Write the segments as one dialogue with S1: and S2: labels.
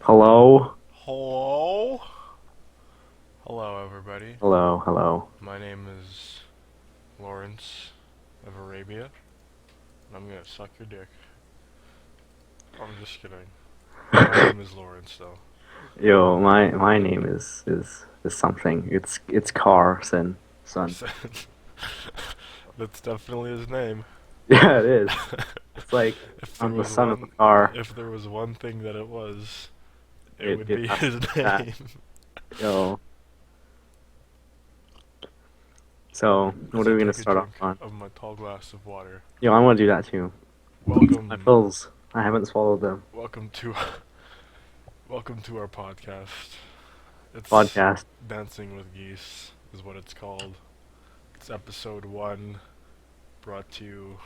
S1: Hello?
S2: Hello? Hello, everybody.
S1: Hello, hello.
S2: My name is Lawrence of Arabia, and I'm gonna suck your dick. I'm just kidding. My name is Lawrence, though.
S1: Yo, my name is something. It's Carson, son.
S2: Carson. That's definitely his name.
S1: Yeah, it is. It's like
S2: if there
S1: I'm the
S2: was
S1: son of a
S2: one,
S1: car.
S2: if there was one thing that it was, it
S1: It
S2: would
S1: it
S2: be
S1: has to
S2: his
S1: be that.
S2: name.
S1: Yo. So what
S2: As
S1: are
S2: I
S1: we gonna
S2: take a
S1: start off
S2: drink
S1: on?
S2: of my tall glass of water.
S1: Yo, I wanna do that too. My
S2: Welcome,
S1: pills. I haven't swallowed them.
S2: welcome to, welcome to our podcast. It's
S1: Podcast.
S2: Dancing with Geese is what it's called. It's episode 1, brought to you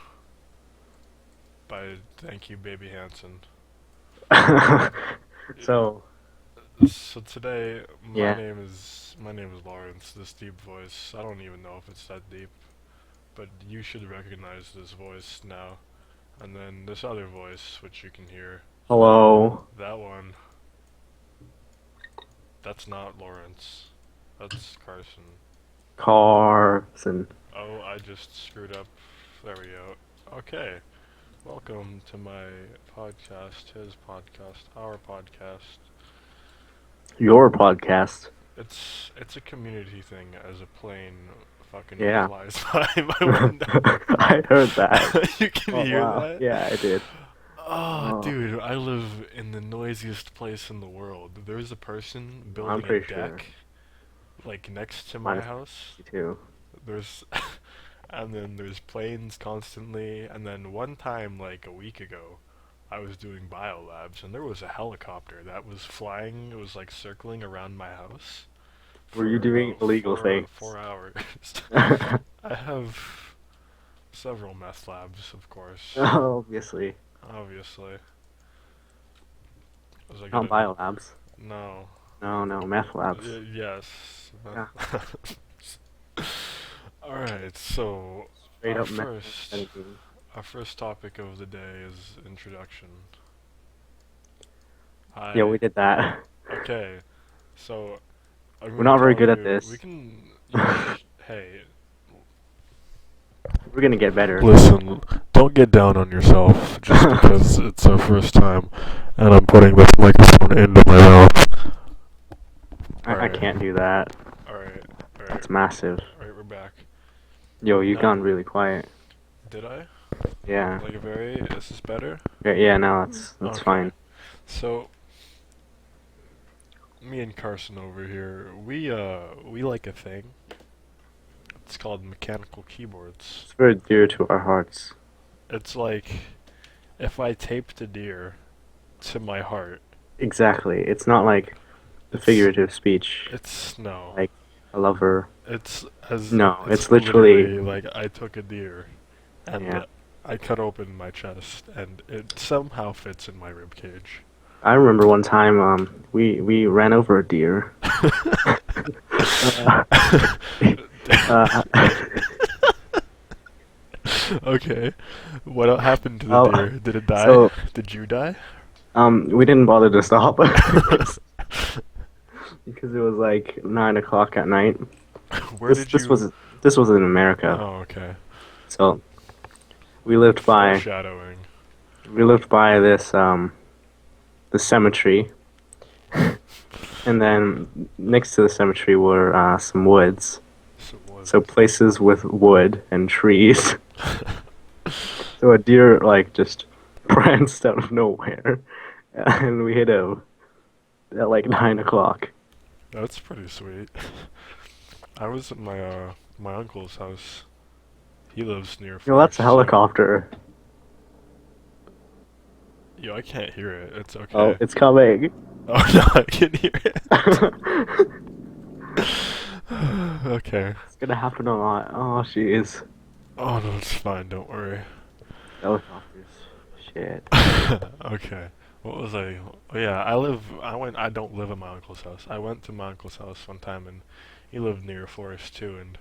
S2: by Thank You Baby Hansen.
S1: So
S2: So today, my
S1: yeah.
S2: name is my name is Lawrence. This deep voice, I don't even know if it's that deep, but you should recognize this voice now. And then this other voice, which you can hear,
S1: Hello.
S2: that one, that's not Lawrence. That's Carson.
S1: Carson.
S2: Oh, I just screwed up. There we go. Okay. Welcome to my podcast, his podcast, our podcast.
S1: Your podcast.
S2: It's a community thing as a plane fucking
S1: Yeah.
S2: flies by my window.
S1: I heard that.
S2: You can
S1: Oh
S2: hear
S1: wow.
S2: that?
S1: Yeah, I did.
S2: Oh,
S1: Oh,
S2: dude, I live in the noisiest place in the world. There's a person
S1: I'm
S2: building a
S1: pretty sure
S2: deck like next to
S1: mine
S2: my
S1: is
S2: house.
S1: too.
S2: There's and then there's planes constantly, and then one time like a week ago I was doing biolabs and there was a helicopter that was flying, it was like circling around my house
S1: Were you
S2: for
S1: doing
S2: about
S1: illegal
S2: four
S1: things?
S2: hours. I have several meth labs, of course.
S1: Obviously.
S2: Obviously. Was I
S1: Not
S2: gonna
S1: biolabs.
S2: no.
S1: No, no, meth labs.
S2: Yes.
S1: Yeah.
S2: Alright, so
S1: Straight
S2: our
S1: up
S2: first
S1: methamphetamine.
S2: our first topic of the day is introduction.
S1: Yeah, we
S2: Hi.
S1: did that.
S2: Okay. So I'm
S1: We're
S2: gonna
S1: not very
S2: tell
S1: good at
S2: you we
S1: this.
S2: can hey,
S1: We're gonna get better.
S2: listen, don't get down on yourself just because it's our first time and I'm putting this microphone into my mouth.
S1: I
S2: Alright,
S1: can't do that.
S2: alright, alright,
S1: That's massive.
S2: alright, we're back.
S1: Yo, you
S2: Now,
S1: gone really quiet.
S2: did I?
S1: Yeah.
S2: Like a very, is this better?
S1: Yeah, yeah, no, that's
S2: Okay.
S1: fine.
S2: So, me and Carson over here, we like a thing. It's called mechanical keyboards.
S1: It's very dear to our hearts.
S2: It's like if I taped a deer to my heart.
S1: Exactly. It's not like the
S2: It's
S1: figurative speech.
S2: it's no.
S1: Like a lover.
S2: It's as
S1: No,
S2: it's
S1: it's literally
S2: literally like I took a deer
S1: yeah.
S2: and I cut open my chest and it somehow fits in my rib cage.
S1: I remember one time we ran over a deer. uh, uh,
S2: Okay. What happened to the
S1: well,
S2: deer? Did it die?
S1: so
S2: Did you die?
S1: we didn't bother to stop because it was like 9 o'clock at night.
S2: Where
S1: This
S2: did
S1: this
S2: you?
S1: was this was in America.
S2: Oh, okay.
S1: So we lived by
S2: Foreshadowing.
S1: we lived by this the cemetery, and then next to the cemetery were some woods.
S2: Some
S1: So
S2: woods.
S1: places with wood and trees. So a deer like just pranced out of nowhere, and we hit him at like 9 o'clock.
S2: That's pretty sweet. I was at my uncle's house. He lives near
S1: Yo, that's a
S2: Forest, so
S1: helicopter.
S2: yo, I can't hear it. It's
S1: Oh,
S2: okay.
S1: it's coming.
S2: Oh no, I can hear it.
S1: It's
S2: Okay.
S1: gonna happen a lot. Oh, jeez.
S2: Oh no, it's fine. Don't worry.
S1: Helicopters. Shit.
S2: Okay. What was I? Oh yeah, I live. I went. I don't live at my uncle's house. I went to my uncle's house one time, and he lived near a forest too. And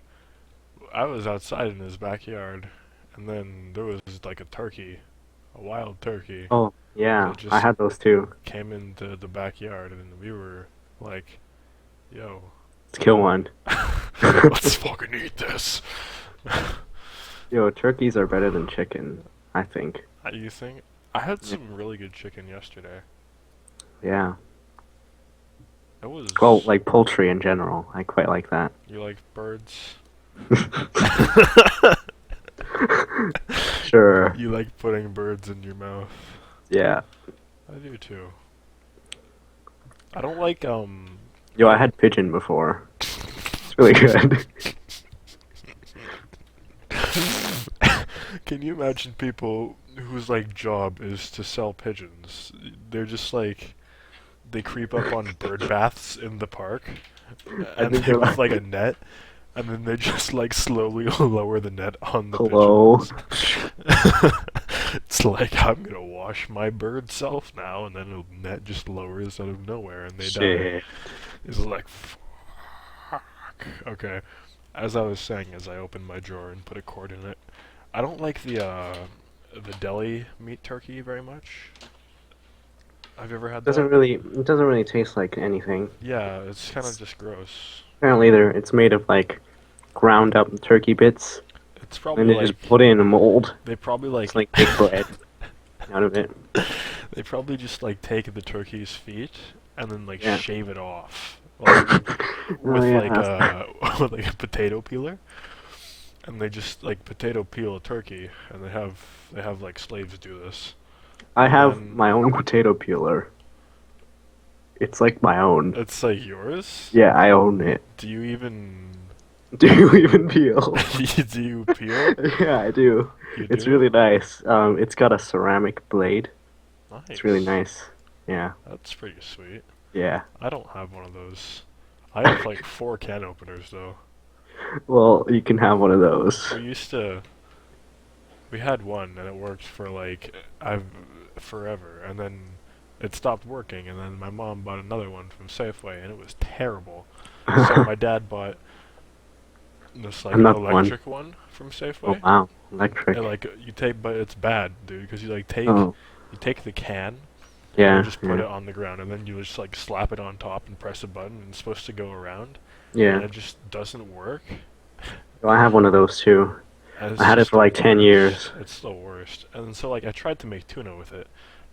S2: I was outside in his backyard, and then there was like a turkey, a wild turkey.
S1: Oh,
S2: They
S1: Yeah, I
S2: just
S1: had those too.
S2: came into the backyard and we were like, yo,
S1: Let's kill one.
S2: let's fucking eat this.
S1: Yo, turkeys are better than chicken, I think.
S2: You think? I had
S1: Yeah.
S2: some really good chicken yesterday.
S1: Yeah.
S2: It
S1: Well,
S2: was.
S1: like poultry in general. I quite like that.
S2: You like birds?
S1: Sure.
S2: You like putting birds in your mouth?
S1: Yeah.
S2: I do too. I don't like
S1: Yo,
S2: I
S1: I
S2: don't.
S1: had pigeon before. It's really good.
S2: Can you imagine people whose like job is to sell pigeons? They're just like they creep up on bird baths in the park,
S1: I
S2: and
S1: think
S2: they
S1: they're
S2: with
S1: like,
S2: like a net, and then they just like slowly lower the net on the
S1: hello.
S2: pigeons. It's like I'm gonna wash my bird self now, and then the net just lowers out of nowhere and they die.
S1: Shit.
S2: It's like fuck. Okay. As I was saying, as I opened my drawer and put a cord in it, I don't like the deli meat turkey very much. Have you ever had that?
S1: It doesn't really taste like anything.
S2: Yeah, it's kind of
S1: It's,
S2: just gross.
S1: apparently it's made of like ground up turkey bits,
S2: It's
S1: and
S2: probably
S1: they just
S2: like
S1: put it in a mold.
S2: they probably
S1: It's
S2: like
S1: like big bread out of it.
S2: they probably just like take the turkey's feet and then like
S1: Yeah.
S2: shave it off like
S1: Oh
S2: with like
S1: yeah.
S2: with like a potato peeler, and they just like potato peel a turkey, and they have like slaves do this,
S1: I
S2: and
S1: have
S2: then
S1: my own potato peeler. It's like my own.
S2: it's like yours.
S1: Yeah, I own it.
S2: Do you even
S1: Do you even peel?
S2: do you peel?
S1: Yeah, I do.
S2: You
S1: It's
S2: do?
S1: really nice. It's got a ceramic blade. It's really
S2: Nice.
S1: nice. Yeah,
S2: That's pretty sweet.
S1: yeah.
S2: I don't have one of those. I have like four can openers though.
S1: Well, you can have one of those.
S2: We used to we had one and it worked for like I've forever, and then it stopped working, and then my mom bought another one from Safeway and it was terrible. So my dad bought this like
S1: Another one.
S2: electric one from
S1: Oh
S2: Safeway.
S1: wow,
S2: And
S1: electric.
S2: like you take, but it's bad, dude, because you like
S1: Oh
S2: you take the can and you
S1: yeah,
S2: just put
S1: yeah,
S2: it on the ground, and then you just like slap it on top and press a button, and it's supposed to go around, and
S1: yeah.
S2: it just doesn't work.
S1: Well, I have one of those too.
S2: And
S1: I
S2: it's
S1: had it
S2: just
S1: for
S2: the
S1: like 10 years.
S2: worst. It's the worst. And so like I tried to make tuna with it,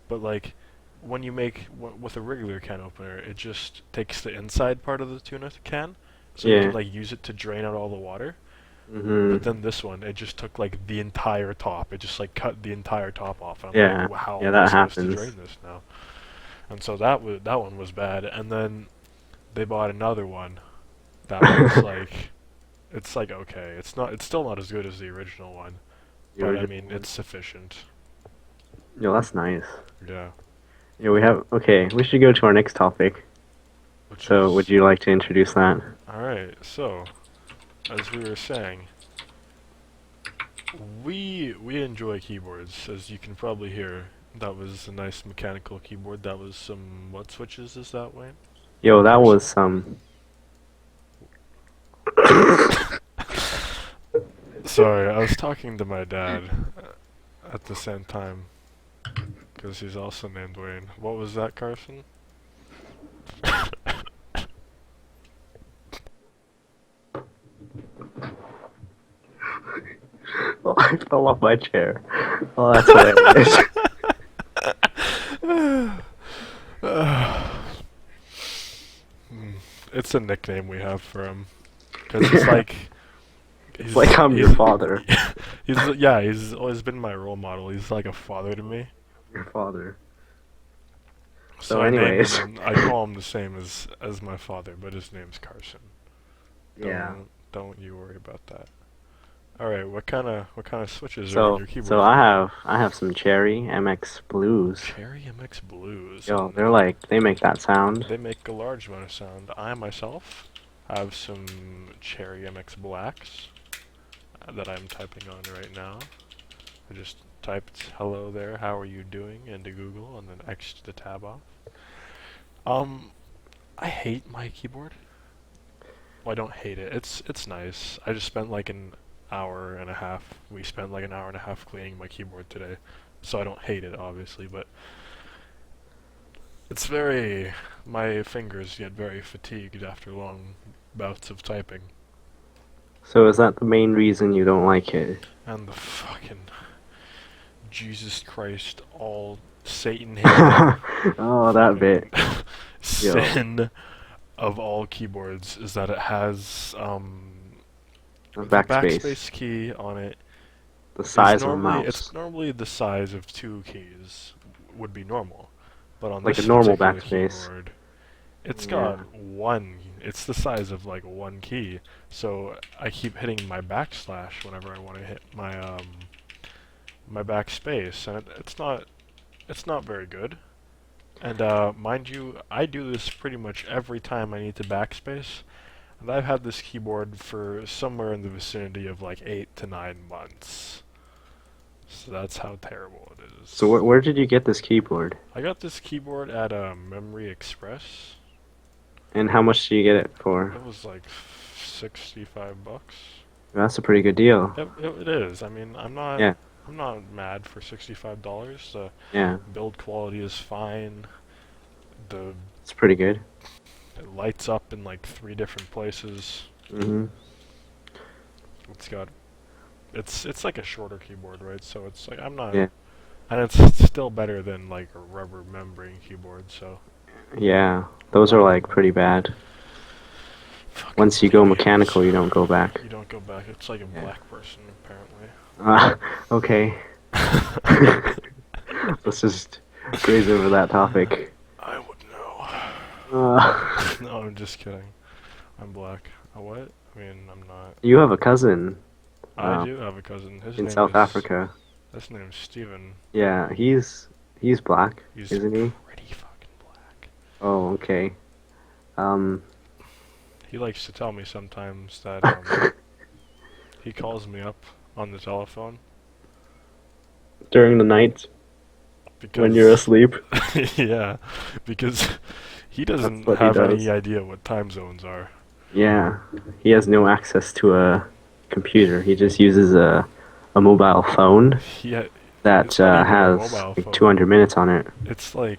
S2: but like when you make with a regular can opener, it just takes the inside part of the tuna can, so you can
S1: Yeah.
S2: like use it to drain out all the water. But
S1: Mhm.
S2: then this one, it just took like the entire top. It just like cut the entire top off. And I'm like,
S1: Yeah.
S2: How
S1: Yeah,
S2: am I
S1: that
S2: supposed to
S1: happens.
S2: drain this now?" And so that one was bad. And then they bought another one that was like it's like okay. It's still not as good as the original one,
S1: The
S2: but I
S1: original
S2: mean
S1: one.
S2: it's sufficient.
S1: Yo, that's nice.
S2: Yeah.
S1: Yeah, we have. Okay, we should go to our next topic.
S2: Which
S1: So, would
S2: is
S1: you like to introduce that?
S2: all right. So as we were saying, we enjoy keyboards, as you can probably hear. That was a nice mechanical keyboard. That was some what switches is that, Wayne?
S1: Yo, that was
S2: Personal?
S1: some.
S2: Sorry, I was talking to my dad at the same time because he's also named Wayne. What was that, Carson?
S1: Oh, I fell off my chair. Oh, that's hilarious.
S2: Hmm. It's a nickname we have for him because he's
S1: Yeah.
S2: like
S1: It's like I'm your father.
S2: he's always been my role model. He's like a father to me.
S1: Your father.
S2: So
S1: So,
S2: I named
S1: anyways.
S2: him. I call him the same as my father, but his name's Carson.
S1: Yeah.
S2: Don't you worry about that. All right, what kind of switches are on
S1: So,
S2: your
S1: so
S2: keyboard?
S1: I have some Cherry MX Blues.
S2: Cherry MX Blues,
S1: Yo,
S2: and
S1: they're like they make that sound.
S2: they make a large amount of sound. I myself have some Cherry MX Blacks that I'm typing on right now. I just typed "hello there, how are you doing" into Google and then X'd the tab off. Um, I hate my keyboard. Well, I don't hate it. It's nice. I just spent like an hour and a half. We spent like an hour and a half cleaning my keyboard today, so I don't hate it obviously. But It's very. My fingers get very fatigued after long bouts of typing.
S1: So is that the main reason you don't like it?
S2: And the fucking Jesus Christ, all Satan hating
S1: Oh, that bit.
S2: fucking
S1: Yo,
S2: sin of all keyboards is that it has
S1: the
S2: the
S1: backspace.
S2: backspace key on it
S1: The
S2: is
S1: size of a
S2: normally
S1: mouse.
S2: the size of two keys would be normal, but on
S1: Like a
S2: this
S1: normal
S2: particular
S1: backspace.
S2: keyboard, it's
S1: Yeah.
S2: got one. It's the size of like one key, so I keep hitting my backslash whenever I want to hit my backspace, and it's not very good. And mind you, I do this pretty much every time I need to backspace. And I've had this keyboard for somewhere in the vicinity of like 8 to 9 months. So that's how terrible it
S1: So
S2: is.
S1: where did you get this keyboard?
S2: I got this keyboard at Memory Express.
S1: And how much do you get it for?
S2: It was like 65 bucks.
S1: That's a pretty good deal.
S2: It is. I mean,
S1: Yeah,
S2: I'm not mad for $65. The
S1: yeah.
S2: build quality is fine. The
S1: It's pretty good.
S2: It lights up in like three different places.
S1: Hmm.
S2: It's got it's like a shorter keyboard, right? So it's like I'm not,
S1: Yeah,
S2: and it's still better than like a rubber membrane keyboard. So
S1: yeah.
S2: I'm
S1: Those are
S2: not
S1: like pretty bad.
S2: fucking
S1: Once you go
S2: idiots.
S1: mechanical, you don't go back.
S2: You don't go back. It's like a
S1: Yeah.
S2: black person apparently.
S1: Okay. Let's just graze over that topic.
S2: I would know.
S1: Uh,
S2: No, I'm just kidding. I'm black. What? I mean, I'm not.
S1: you have a cousin
S2: I do have a cousin.
S1: in South Africa.
S2: His name's Steven.
S1: Yeah, he's black,
S2: He's
S1: isn't he?
S2: pretty fucking black.
S1: Oh, okay. Um,
S2: He likes to tell me sometimes that he calls me up on the telephone
S1: during the night when you're
S2: because
S1: asleep,
S2: yeah, because he
S1: that's
S2: doesn't
S1: what he
S2: have any
S1: does.
S2: idea what time zones are.
S1: Yeah, he has no access to a computer. He just uses a mobile phone
S2: He ha-
S1: that
S2: it's not even a
S1: has
S2: mobile
S1: like
S2: phone.
S1: 200 minutes on it.
S2: It's like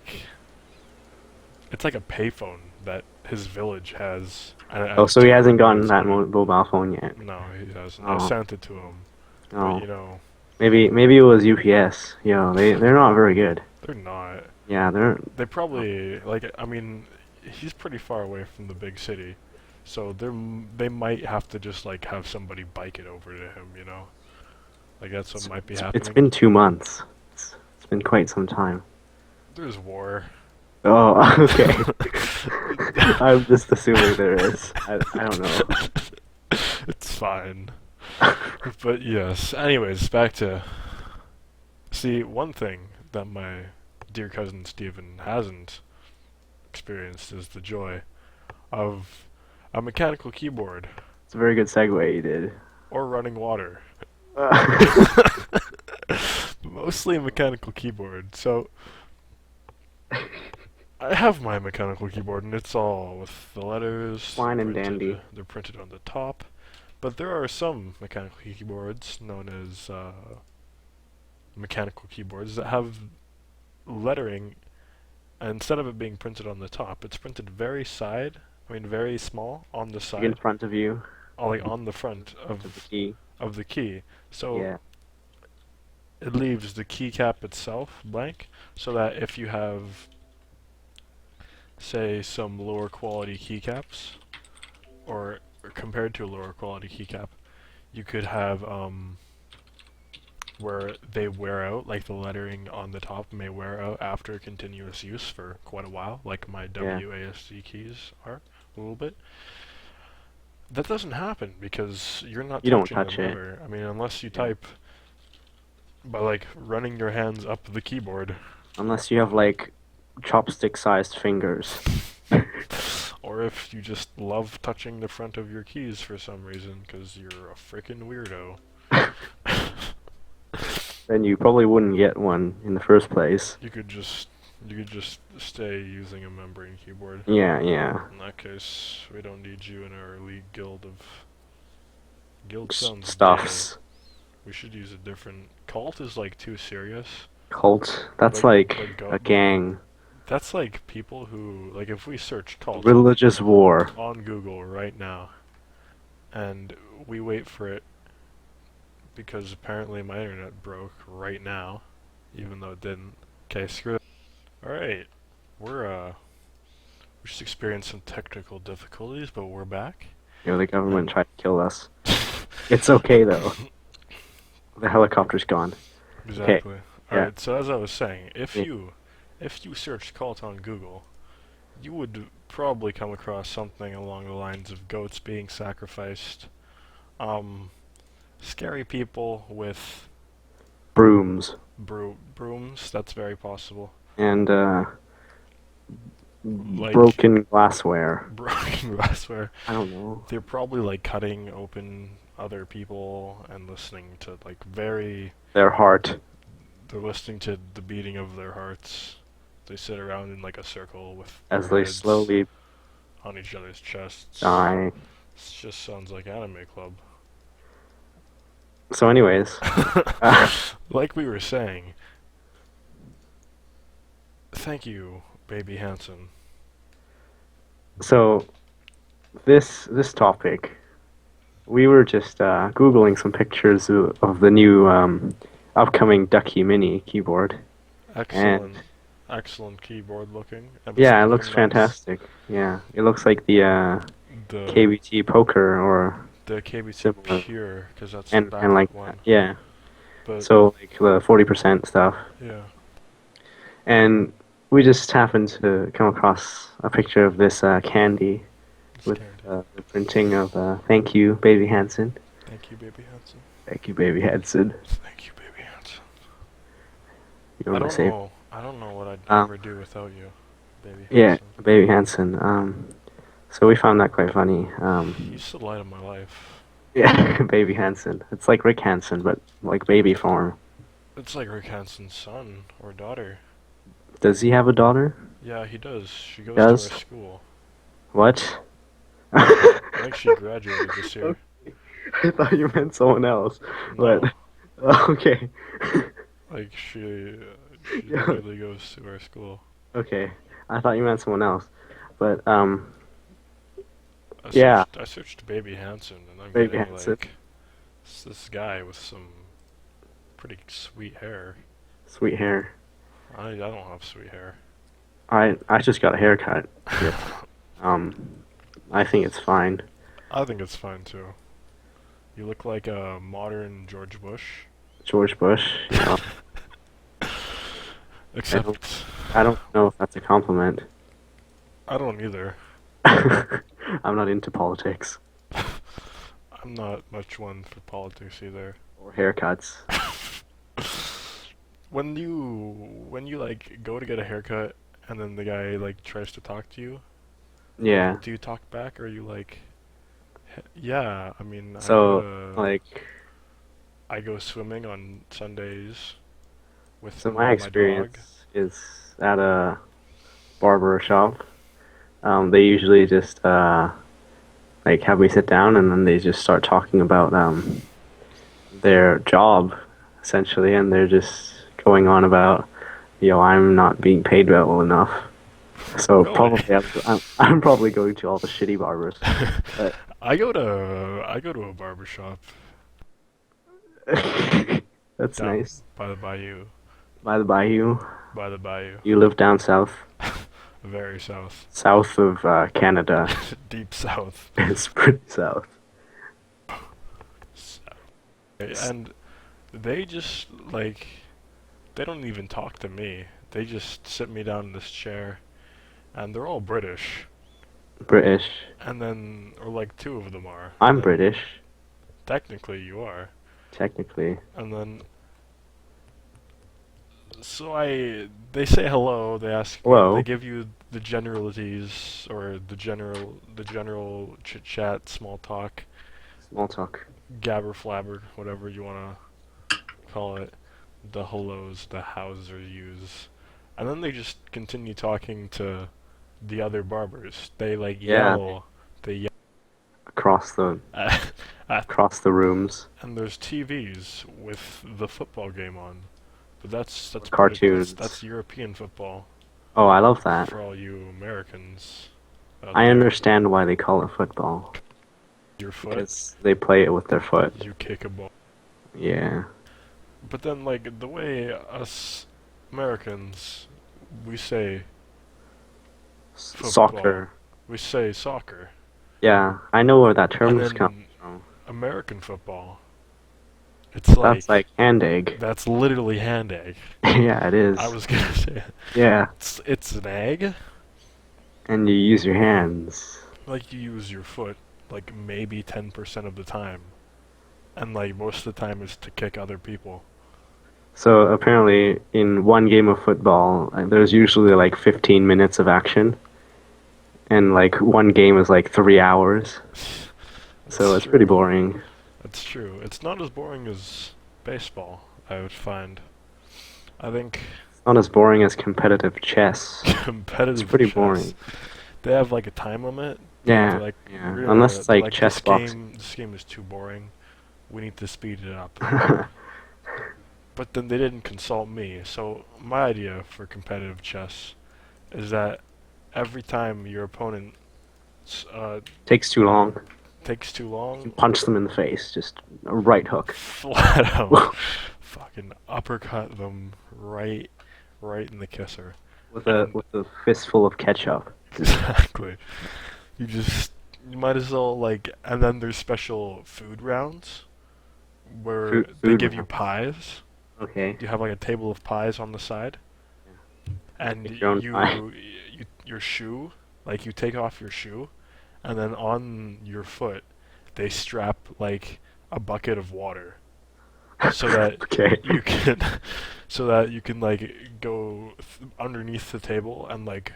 S2: a payphone that his village has, and it
S1: Oh,
S2: has
S1: so he hasn't
S2: 200
S1: gotten
S2: minutes
S1: that
S2: on it.
S1: mobile phone yet.
S2: No, he hasn't. I
S1: Oh,
S2: sent it to him, but
S1: oh.
S2: you know,
S1: Maybe it was UPS. Yo, they're not very good.
S2: they're not.
S1: Yeah, they're.
S2: They probably like. I mean, he's pretty far away from the big city, so they might have to just like have somebody bike it over to him. You know, like that's what might be
S1: It's
S2: happening.
S1: been 2 months. It's been quite some time.
S2: There's war.
S1: Oh, okay. I'm just assuming there is. I don't know.
S2: It's fine. But yes. Anyways, back to see one thing that my dear cousin Stephen hasn't experienced is the joy of a mechanical keyboard
S1: It's a very good segue you did.
S2: or running water.
S1: Uh,
S2: Mostly a mechanical keyboard. So I have my mechanical keyboard and it's all with the letters.
S1: Fine and dandy.
S2: They're printed on the top. But there are some mechanical keyboards known as mechanical keyboards that have lettering, and instead of it being printed on the top, it's printed very small on the
S1: Like in
S2: side,
S1: front of you,
S2: or like on the front
S1: to the key.
S2: of the key. So
S1: Yeah.
S2: it leaves the keycap itself blank, so that if you have, say, some lower quality keycaps, or compared to a lower quality keycap, you could have where they wear out, like the lettering on the top may wear out after continuous use for quite a while, like my
S1: Yeah.
S2: WASD keys are a little bit. That doesn't happen because you're not
S1: You don't
S2: touching
S1: touch
S2: them
S1: it.
S2: ever. I mean, unless you
S1: Yeah.
S2: type by like running your hands up the keyboard,
S1: Unless you have like chopstick-sized fingers.
S2: or if you just love touching the front of your keys for some reason because you're a freaking weirdo.
S1: Then you probably wouldn't get one in the first place.
S2: You could just stay using a membrane keyboard.
S1: Yeah, yeah.
S2: In that case, we don't need you in our league guild of. Guild sounds gay.
S1: Stuffs.
S2: We should use a different. Cult is like too serious.
S1: Cult. That's
S2: But
S1: like
S2: but go
S1: a gang.
S2: That's like people who, like, if we search cult
S1: Religious war.
S2: on Google right now, and we wait for it because apparently my internet broke right now, even though it didn't. Okay, screw it. Alright, we just experienced some technical difficulties, but we're back.
S1: The government
S2: And
S1: tried to kill us. It's okay though. The helicopter's gone. Okay.
S2: exactly.
S1: Yeah.
S2: Alright, so as I was saying,
S1: Yeah.
S2: if you search cult on Google, you would probably come across something along the lines of goats being sacrificed, um, scary people with
S1: Brooms
S2: brooms, that's very possible.
S1: and
S2: Like,
S1: broken glassware.
S2: broken glassware.
S1: I don't know.
S2: They're probably like cutting open other people and listening to like very.
S1: Their heart.
S2: They're listening to the beating of their hearts. They sit around in like a circle with
S1: As
S2: their
S1: they
S2: heads
S1: slowly
S2: on each other's chests.
S1: die.
S2: This just sounds like anime club.
S1: So, anyways, uh,
S2: Like we were saying, thank you, Baby Hansen.
S1: so this topic, we were just googling some pictures of the new upcoming Ducky Mini keyboard, and
S2: Excellent, excellent keyboard looking.
S1: yeah,
S2: Everything
S1: it looks
S2: looking nice.
S1: fantastic. Yeah, it looks like the
S2: The
S1: KBT Poker or
S2: the KBT
S1: similar,
S2: Pure, because that's the
S1: and
S2: backup
S1: like
S2: one.
S1: yeah,
S2: But
S1: so like the 40% stuff.
S2: yeah,
S1: And we just happened to come across a picture of this candy
S2: it's
S1: with
S2: candy.
S1: the printing of "Thank you, Baby Hansen."
S2: Thank you, Baby Hansen.
S1: Thank you, Baby Hansen.
S2: Thank you, Baby Hansen.
S1: You're my savior.
S2: I don't know what I'd
S1: Um,
S2: ever do without you, Baby
S1: yeah,
S2: Hansen.
S1: Baby Hansen. So we found that quite funny.
S2: He's the light of my life.
S1: Yeah, Baby Hansen. It's like Rick Hansen, but like baby form.
S2: It's like Rick Hansen's son or daughter.
S1: Does he have a daughter?
S2: Yeah, he does. She goes to our
S1: Does?
S2: school.
S1: What?
S2: I think she graduated this year.
S1: I thought you meant someone else, but
S2: No,
S1: okay.
S2: like she
S1: Yeah,
S2: literally goes to our school.
S1: okay. I thought you meant someone else, but yeah,
S2: I searched Baby Hansen, and I'm
S1: Baby
S2: getting
S1: Hansen,
S2: like this guy with some pretty sweet hair.
S1: sweet hair.
S2: I don't have sweet hair.
S1: I just got a haircut. Yeah. Um, I think it's fine.
S2: I think it's fine too. You look like a modern George Bush.
S1: George Bush. I don't
S2: Except
S1: I don't know if that's a compliment.
S2: I don't either.
S1: I'm not into politics
S2: I'm not much one for politics either.
S1: or haircuts.
S2: When you like go to get a haircut and then the guy like tries to talk to you,
S1: Yeah.
S2: do you talk back or are you like, yeah, I mean,
S1: So like,
S2: I go swimming on Sundays with
S1: so my
S2: my dog.
S1: experience is at a barber shop. They usually just like have me sit down and then they just start talking about their job essentially, and they're just going on about, I'm not being paid well enough. So
S2: Really?
S1: probably I'm probably going to all the shitty barbers. But
S2: I go to a barber shop
S1: that's
S2: down
S1: nice.
S2: by the bayou.
S1: By the bayou,
S2: By the bayou.
S1: you live down south,
S2: Very south.
S1: south of Canada.
S2: Deep south.
S1: It's pretty south.
S2: And they just like they don't even talk to me. They just sit me down in this chair and they're all British.
S1: British.
S2: And then or like two of them are.
S1: I'm
S2: And
S1: British,
S2: technically you are.
S1: technically.
S2: And then so they say hello, they ask they
S1: Hello.
S2: give you the generalities or the general chit chat, small talk,
S1: Small talk.
S2: gabber flabber, whatever you wanna call it. The hellos, the hows are use. And then they just continue talking to the other barbers. They like
S1: Yeah,
S2: they yell
S1: across the
S2: at, at
S1: across the rooms.
S2: and there's TVs with the football game on. But that's
S1: Cartoons.
S2: that's European football.
S1: Oh, I love that.
S2: For all you Americans out
S1: I
S2: there.
S1: understand why they call it football
S2: Your foot,
S1: because they play it with their foot.
S2: you kick a ball.
S1: Yeah.
S2: But then, like, the way us Americans, we say football,
S1: Soccer.
S2: we say soccer.
S1: Yeah, I know where that
S2: And
S1: term's comes
S2: then
S1: from.
S2: American football, it's
S1: That's
S2: like,
S1: like hand egg.
S2: that's literally hand egg.
S1: Yeah, it
S2: I
S1: is.
S2: was gonna say,
S1: Yeah,
S2: it's an egg.
S1: and you use your hands.
S2: Like, you use your foot, like, maybe 10% of the time. And, like, most of the time is to kick other people.
S1: So apparently, in one game of football, there's usually like 15 minutes of action, and like one game is like 3 hours. So
S2: That's
S1: it's pretty
S2: true.
S1: boring.
S2: That's true. It's not as boring as baseball, I would find. I think
S1: It's not as boring as competitive chess. It's
S2: competitive
S1: pretty
S2: chess,
S1: boring.
S2: they have like a time limit. They're
S1: Yeah,
S2: like,
S1: yeah. Unless it's
S2: they're
S1: like
S2: like,
S1: chess boxing.
S2: this game is too boring. We need to speed it up. But then they didn't consult me. So my idea for competitive chess is that every time your opponent uh,
S1: Takes too long.
S2: takes too
S1: You can
S2: long,
S1: punch them in the face, just a right hook.
S2: flat out, fucking uppercut them right in the kisser.
S1: with a
S2: And
S1: with a fistful of ketchup.
S2: exactly, you just you might as well like. And then there's special food rounds where they
S1: Food
S2: give you
S1: rounds.
S2: pies.
S1: Okay.
S2: You have like a table of pies on the side,
S1: You
S2: and
S1: pick your own pie.
S2: your shoe, like you take off your shoe, and then on your foot they strap like a bucket of water so that
S1: Okay.
S2: you can so that you can like go underneath the table and like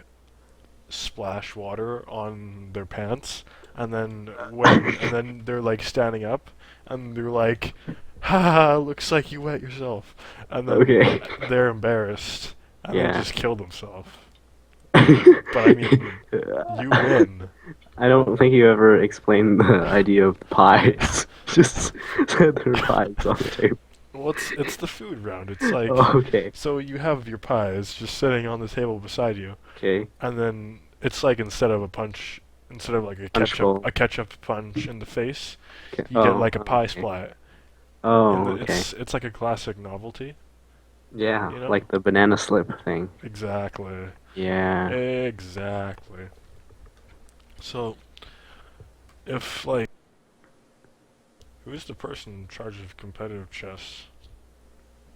S2: splash water on their pants, and then they're like standing up and they're like, ha, looks like you wet yourself, and then
S1: Okay.
S2: they're embarrassed and they
S1: Yeah.
S2: just kill themselves. But I mean, you win.
S1: I don't think you ever explained the idea of pies. Just said there are pies on the table.
S2: Well, it's the food round. It's like,
S1: Oh, okay.
S2: so you have your pies just sitting on the table beside you,
S1: Okay.
S2: and then it's like instead of like
S1: Punch bowl.
S2: a ketchup punch in the face,
S1: Okay.
S2: you get
S1: Oh,
S2: like a pie
S1: okay.
S2: splat. In
S1: Oh,
S2: the
S1: okay.
S2: it's like a classic novelty,
S1: Yeah,
S2: you know?
S1: like the banana slip thing.
S2: Exactly.
S1: Yeah.
S2: Exactly. So, if like who's the person in charge of competitive chess?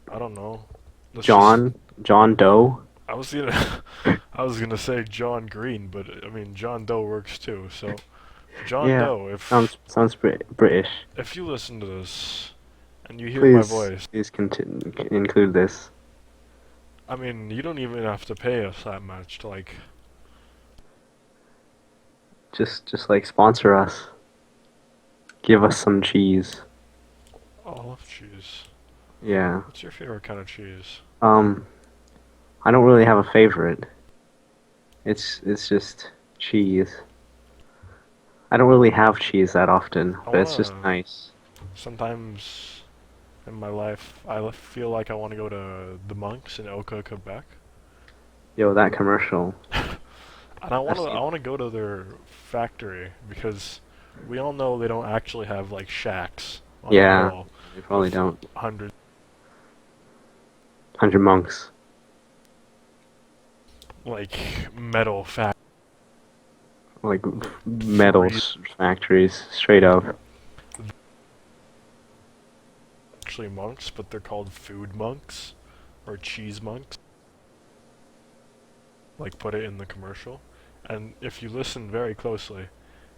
S2: I don't know. Let's just
S1: John Doe.
S2: I was gonna I was gonna say John Green, but I mean John Doe works too. So, John
S1: Yeah.
S2: Doe,
S1: Sounds British.
S2: if you listen to this and you hear my
S1: Please,
S2: voice,
S1: please continue, include this.
S2: I mean, you don't even have to pay us that much to like.
S1: Just like sponsor us. Give us some cheese.
S2: Olive cheese.
S1: Yeah.
S2: What's your favorite kind of cheese?
S1: Um, I don't really have a favorite. It's just cheese. I don't really have cheese that often,
S2: I
S1: but it's just
S2: wanna.
S1: nice.
S2: Sometimes in my life, feel like I want to go to the Monks in Oka, Quebec,
S1: Yo, that commercial.
S2: and
S1: I've seen.
S2: I want to go to their factory because we all know they don't actually have like shacks on the
S1: Yeah,
S2: wall
S1: they probably
S2: with
S1: don't.
S2: hundreds
S1: 100 monks.
S2: like metal
S1: Like metal
S2: factories.
S1: factories, straight up.
S2: Actually monks, but they're called food monks or cheese monks. Like put it in the commercial, and if you listen very closely,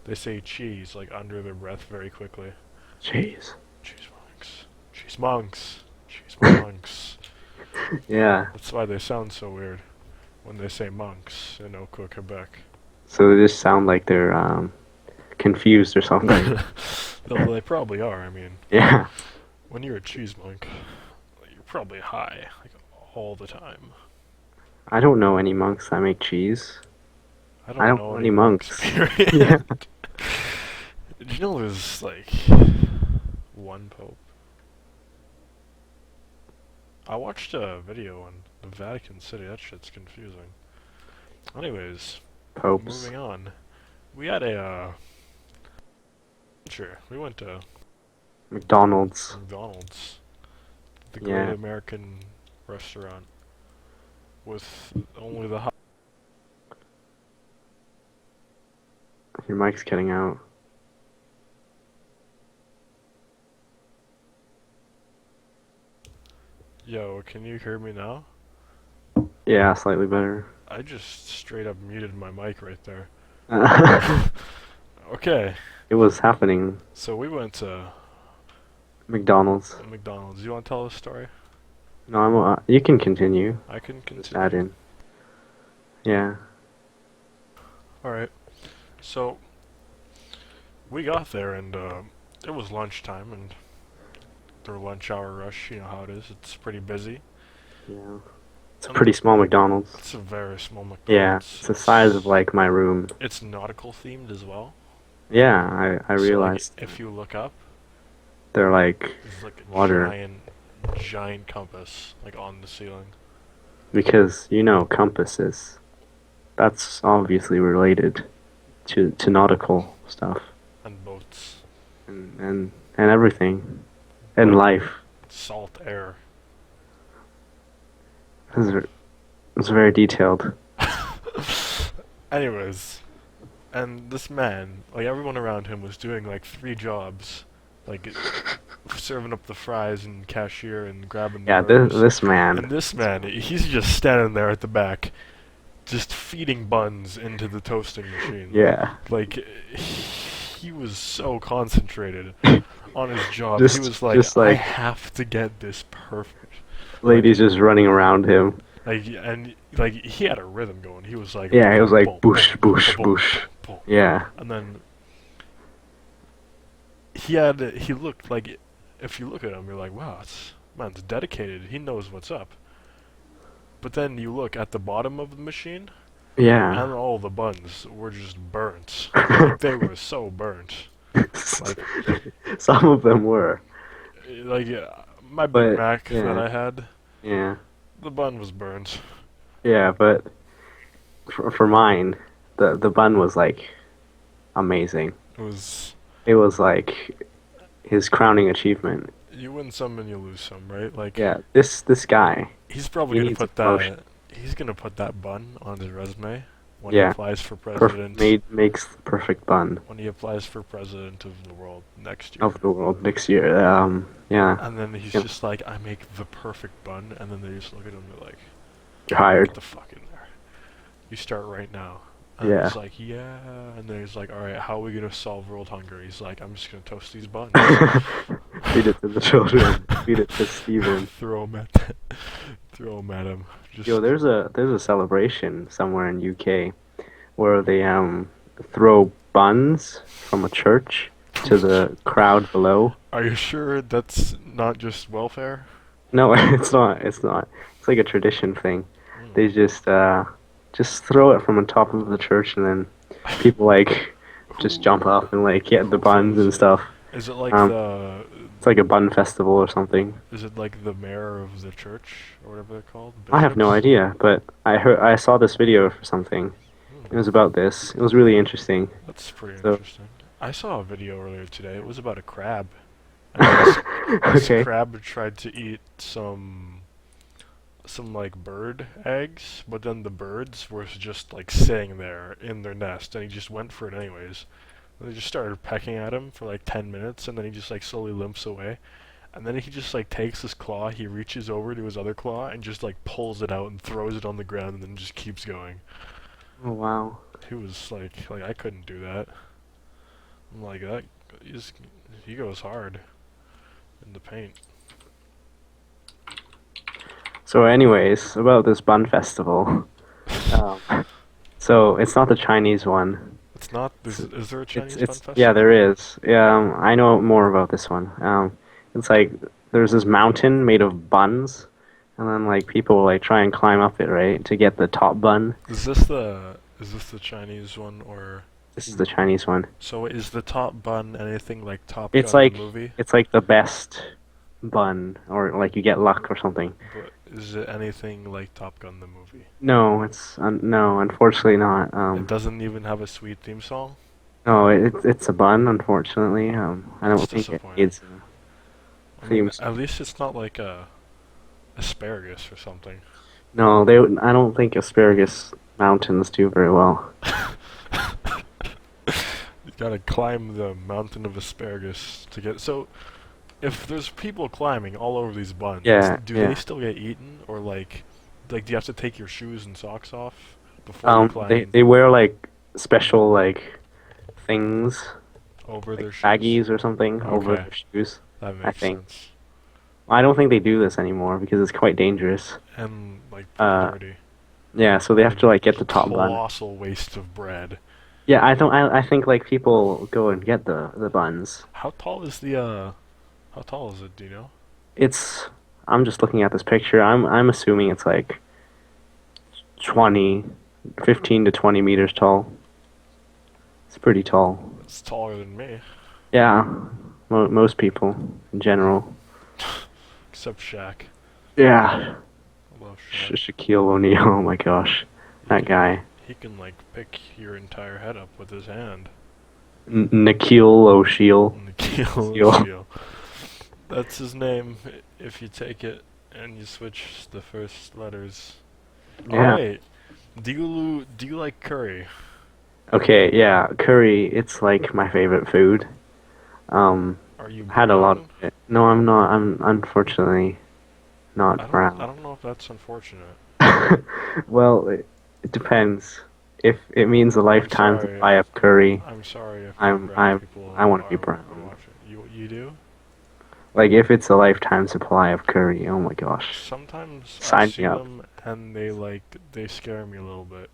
S2: they say cheese like under their breath very quickly.
S1: Jeez.
S2: Cheese monks. Cheese monks. Cheese monks.
S1: Yeah.
S2: That's why they sound so weird when they say monks in Oka, Quebec.
S1: So they just sound like they're confused or something.
S2: Though they probably are. I mean,
S1: Yeah.
S2: when you're a cheese monk, you're probably high like all the time.
S1: I don't know any monks that make cheese.
S2: I
S1: I
S2: don't
S1: don't
S2: know
S1: know
S2: any
S1: any
S2: monks.
S1: monks.
S2: Period.
S1: Yeah.
S2: Did you know there's like one pope? I watched a video on the Vatican City. That shit's confusing. Anyways,
S1: Popes.
S2: moving on. We had a sure. We went to
S1: McDonald's.
S2: McDonald's, the great
S1: Yeah.
S2: American restaurant with only the hot.
S1: Your mic's cutting out.
S2: Yo, can you hear me now?
S1: Yeah, slightly better.
S2: I just straight up muted my mic right there.
S1: It
S2: Okay,
S1: was happening.
S2: so we went to
S1: McDonald's.
S2: McDonald's. You want to tell the story?
S1: No, you can continue.
S2: I can
S1: Just add
S2: continue.
S1: in. Yeah.
S2: Alright, so we got there and it was lunchtime and their lunch hour rush, you know how it is. It's pretty busy.
S1: Yeah. It's a
S2: And
S1: pretty small McDonald's.
S2: it's a very small
S1: Yeah.
S2: McDonald's.
S1: It's the size of like my room.
S2: It's nautical themed as well.
S1: Yeah, I
S2: So like
S1: realized
S2: if you look up,
S1: they're like
S2: there's like a
S1: water
S2: giant compass like on the ceiling.
S1: because compasses. That's obviously related to nautical stuff
S2: And boats.
S1: and everything and life.
S2: Salt air.
S1: It's very detailed.
S2: Anyways, and this man, like everyone around him was doing like three jobs. Like serving up the fries and cashier and grabbing the
S1: Yeah, this
S2: burgers.
S1: this
S2: And
S1: man.
S2: this man, he's just standing there at the back, just feeding buns into the toasting machine.
S1: Yeah,
S2: Like, he was so concentrated on his job. He
S1: just
S2: was like,
S1: just
S2: I
S1: like
S2: have to get this perfect.
S1: ladies
S2: Like,
S1: just running around him.
S2: and he had a rhythm going. He was like,
S1: Yeah, it was
S2: boom,
S1: like
S2: boom,
S1: boosh,
S2: boom,
S1: boosh,
S2: boom,
S1: boosh.
S2: boom, boom.
S1: Yeah.
S2: And then he looked like, if you look at him, you're like, wow, man's dedicated. He knows what's up. But then you look at the bottom of the machine,
S1: Yeah.
S2: and all the buns were just burnt. Like they were so burnt. Like,
S1: Some of them were,
S2: my Big
S1: but
S2: Mac that
S1: yeah,
S2: I had,
S1: yeah,
S2: the bun was burnt.
S1: yeah. But for mine, the bun was like amazing.
S2: It was,
S1: It was like his crowning achievement.
S2: you win some and you lose some, right? Like,
S1: Yeah, this guy,
S2: he's probably
S1: he
S2: gonna
S1: needs a
S2: put
S1: promotion.
S2: that. He's gonna put that bun on his resume when he
S1: Yeah,
S2: applies for
S1: perfect
S2: president.
S1: made makes the perfect bun
S2: When he applies for president of the world next year.
S1: of the world next year. Yeah,
S2: And then he's
S1: yep,
S2: just like, I make the perfect bun, and then they just look at him and they're like,
S1: you're
S2: get
S1: hired.
S2: the fuck in there. You start right now. And
S1: Yeah,
S2: he's like, yeah. And then he's like, alright, how are we gonna solve world hunger? He's like, I'm just gonna toast these buns.
S1: feed it to the children. Feed it to Steven.
S2: throw him at throw him at him.
S1: Yo,
S2: Just
S1: there's a celebration somewhere in UK where they throw buns from a church to the crowd below.
S2: are you sure that's not just welfare?
S1: No, it's not. It's not. It's like a tradition thing.
S2: Hmm.
S1: They just throw it from the top of the church, and then people like just
S2: Who
S1: jump up and like get the
S2: who
S1: buns
S2: throws
S1: and
S2: it?
S1: stuff.
S2: Is it like
S1: Um,
S2: the
S1: it's like a bun festival or something.
S2: is it like the mayor of the church or whatever they're called?
S1: I have no
S2: Bishops?
S1: idea, but I saw this video for something. It
S2: Hmm.
S1: was about this. It was really interesting.
S2: That's pretty
S1: So,
S2: interesting. I saw a video earlier today. It was about a crab, and this
S1: okay.
S2: crab tried to eat some like bird eggs, but then the birds were just like sitting there in their nest, and he just went for it anyways. And they just started pecking at him for like 10 minutes, and then he just like slowly limps away. And then he just like takes his claw, he reaches over to his other claw and just like pulls it out and throws it on the ground and then just keeps going.
S1: Oh wow.
S2: He was like I couldn't do that. I'm like that he's, he goes hard in the paint.
S1: So, anyways, about this bun festival. Um, so it's not the Chinese one.
S2: It's not
S1: It's
S2: is there a
S1: it's
S2: Chinese bun
S1: it's yeah,
S2: festival?
S1: there is. Yeah, I know more about this one. It's like there's this mountain made of buns, and then like people like try and climb up it, right, to get the top bun.
S2: Is this the Chinese one or
S1: This is the Chinese one.
S2: so is the top bun anything like Top
S1: It's
S2: Gun the
S1: like
S2: movie?
S1: it's like the best bun, or like you get luck or something.
S2: But Is it anything like Top Gun the movie?
S1: No, no, unfortunately not.
S2: It doesn't even have a sweet theme song?
S1: No, it's a bun, unfortunately. I
S2: That's
S1: don't think it
S2: disappointing.
S1: needs a
S2: I
S1: theme
S2: mean,
S1: song.
S2: at least it's not like a asparagus or something.
S1: No, I don't think asparagus mountains do very well.
S2: You gotta climb the mountain of asparagus to get. So, if there's people climbing all over these buns,
S1: Yeah,
S2: do they
S1: yeah.
S2: still get eaten, or like do you have to take your shoes and socks off before you climb
S1: They wear like special like things,
S2: over
S1: like
S2: their shoes?
S1: baggies or something over
S2: Okay,
S1: their shoes.
S2: that
S1: I
S2: makes
S1: think.
S2: sense.
S1: I don't think they do this anymore because it's quite dangerous.
S2: And like pretty
S1: Uh,
S2: dirty.
S1: yeah, so they
S2: What
S1: have
S2: a
S1: to like get the top bun.
S2: colossal waste of bread.
S1: Yeah, I don't. I think like people go and get the buns.
S2: How tall is the How tall is it? Do you know?
S1: It's. I'm just looking at this picture. I'm assuming it's like 20, 15 to 20 meters tall. It's pretty tall.
S2: It's taller than me,
S1: Yeah, most people in general.
S2: except Shaq.
S1: Yeah,
S2: I love Shaq.
S1: Shaquille O'Neal. Oh my gosh,
S2: He
S1: that
S2: can
S1: guy.
S2: he can like pick your entire head up with his hand.
S1: Nikhil O'Sheel.
S2: Nikhil
S1: Seal.
S2: O'Sheel. That's his name. If you take it and you switch the first letters. All
S1: Yeah.
S2: right. Do you like curry?
S1: Okay. Yeah. Curry. It's like my favorite food. Um,
S2: Are you
S1: had a lot of
S2: brown?
S1: it. No, I'm not. I'm unfortunately not
S2: I
S1: brown.
S2: don't know if that's unfortunate.
S1: Well, it depends. If it means a
S2: I'm
S1: lifetime
S2: sorry.
S1: supply of curry,
S2: I'm sorry if any
S1: I'm
S2: brown
S1: I
S2: people
S1: I want to be
S2: are
S1: brown.
S2: watching. You do?
S1: Like if it's a lifetime supply of curry, oh my gosh,
S2: Sometimes I
S1: sign me
S2: see
S1: up.
S2: them and they scare me a little bit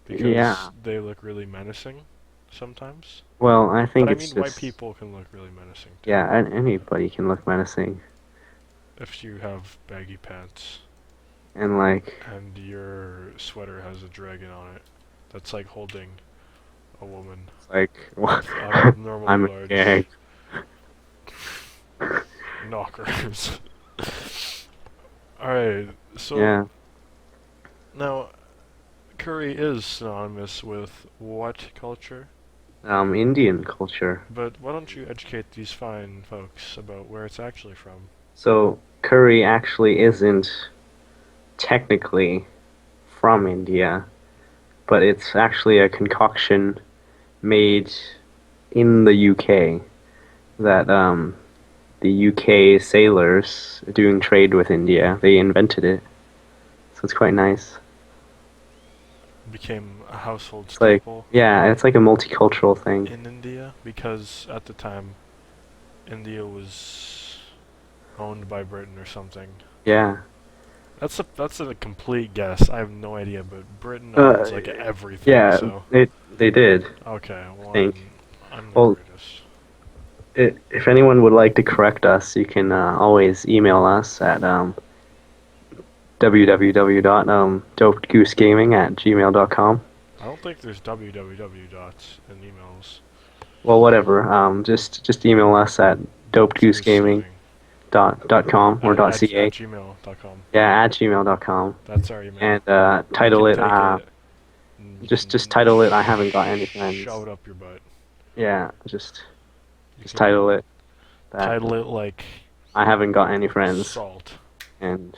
S2: because
S1: Yeah.
S2: they look really menacing sometimes.
S1: Well, I
S2: But
S1: think
S2: I
S1: it's
S2: mean, white
S1: just
S2: people can look really menacing too.
S1: yeah. Anybody can look menacing,
S2: If you have baggy pants
S1: and like
S2: and your sweater has a dragon on it, that's like holding a woman
S1: it's like
S2: with abnormally
S1: I'm a
S2: large
S1: gag.
S2: knockers. Alright, so
S1: Yeah.
S2: now curry is synonymous with what culture?
S1: Indian culture.
S2: But why don't you educate these fine folks about where it's actually from?
S1: So curry actually isn't technically from India, but it's actually a concoction made in the UK that the UK sailors doing trade with India, they invented it. So it's quite nice.
S2: Became a household
S1: It's like
S2: staple
S1: yeah, it's like a multicultural thing.
S2: in India because at the time India was owned by Britain or something.
S1: Yeah.
S2: That's a complete guess. I have no idea, but Britain
S1: Uh
S2: owns like everything.
S1: yeah,
S2: So
S1: they did,
S2: okay,
S1: I
S2: well
S1: think.
S2: I'm the
S1: Well,
S2: greatest.
S1: if anyone would like to correct us, you can always email us at www.dopedgoosegaming@gmail.com.
S2: I don't think there's www dots in emails.
S1: Well, whatever. Just email us at
S2: Excuse gaming
S1: dopedgoosegaming.com or
S2: at
S1: .ca.
S2: gmail.com.
S1: Yeah, at gmail.com.
S2: That's our email.
S1: And
S2: You
S1: title
S2: can
S1: it
S2: take it and you
S1: just
S2: can
S1: title it I haven't got any
S2: shove
S1: friends.
S2: it up your butt.
S1: Yeah,
S2: You
S1: just
S2: can
S1: title it that
S2: title it like
S1: I haven't got any friends
S2: salt.
S1: and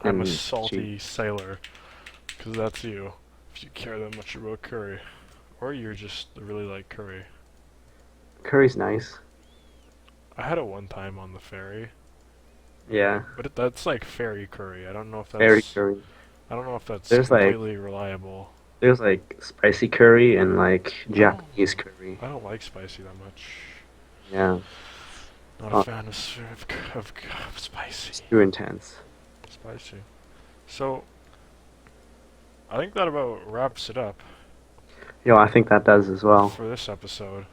S2: I'm a
S1: cheap.
S2: salty sailor, 'cause that's you. If you care that much about curry, or you're just really like curry.
S1: Curry's nice.
S2: I had it one time on the ferry,
S1: Yeah,
S2: but that's like ferry curry.
S1: very curry.
S2: I don't know if that's
S1: There's like
S2: completely reliable.
S1: there's like spicy curry and like
S2: I don't
S1: Japanese curry.
S2: I don't like spicy that much.
S1: Yeah,
S2: Not a
S1: uh,
S2: fan of
S1: it's
S2: spicy.
S1: too intense.
S2: Spicy. So I think that about wraps it up
S1: Yo, I think that does as well.
S2: for this episode.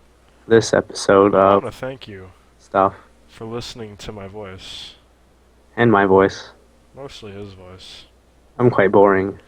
S1: This episode
S2: I want
S1: of
S2: to thank you
S1: stuff
S2: for listening to my voice,
S1: and my voice.
S2: mostly his voice.
S1: I'm quite boring.